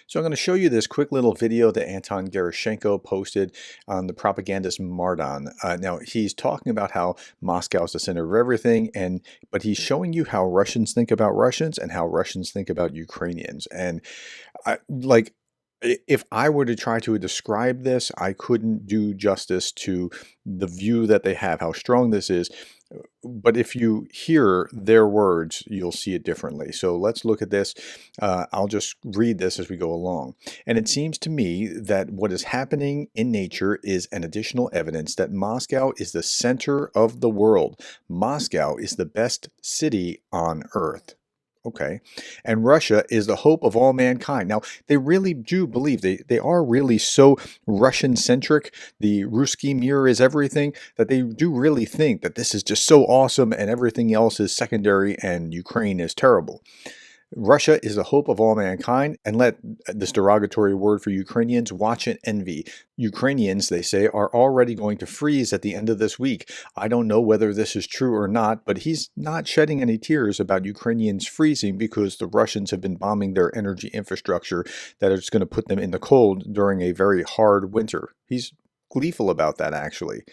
So I'm going to show you this quick little video that Anton Gerashenko posted on the propagandist Mardon. Now he's talking about how Moscow is the center of everything, but he's showing you how Russians think about Russians and how Russians think about Ukrainians. And if I were to try to describe this, I couldn't do justice to the view that they have, how strong this is. But if you hear their words, you'll see it differently. So let's look at this. I'll just read this as we go along. And it seems to me that what is happening in nature is an additional evidence that Moscow is the center of the world. Moscow is the best city on earth. Okay. And Russia is the hope of all mankind. Now, they really do believe, they are really so Russian-centric, the Ruski Mir is everything, that they do really think that this is just so awesome and everything else is secondary and Ukraine is terrible. Russia is the hope of all mankind, and let this derogatory word for Ukrainians watch and envy. Ukrainians, they say, are already going to freeze at the end of this week. I don't know whether this is true or not, but he's not shedding any tears about Ukrainians freezing because the Russians have been bombing their energy infrastructure that is going to put them in the cold during a very hard winter. He's gleeful about that, actually.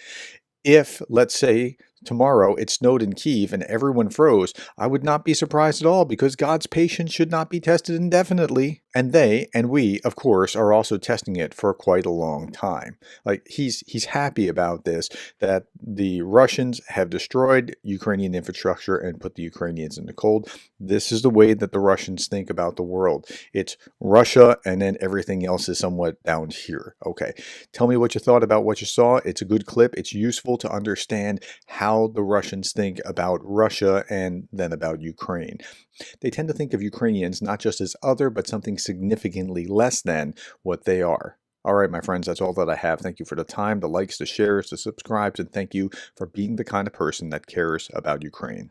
If, let's say, tomorrow it snowed in Kyiv and everyone froze, I would not be surprised at all because God's patience should not be tested indefinitely. And they, and we, of course, are also testing it for quite a long time. Like, he's happy about this, that the Russians have destroyed Ukrainian infrastructure and put the Ukrainians in the cold. This is the way that the Russians think about the world. It's Russia and then everything else is somewhat down here. Okay, tell me what you thought about what you saw. It's a good clip. It's useful to understand how the Russians think about Russia and then about Ukraine. They tend to think of Ukrainians not just as other, but something significantly less than what they are. All right, my friends, that's all that I have. Thank you for the time, the likes, the shares, the subscribes, and thank you for being the kind of person that cares about Ukraine.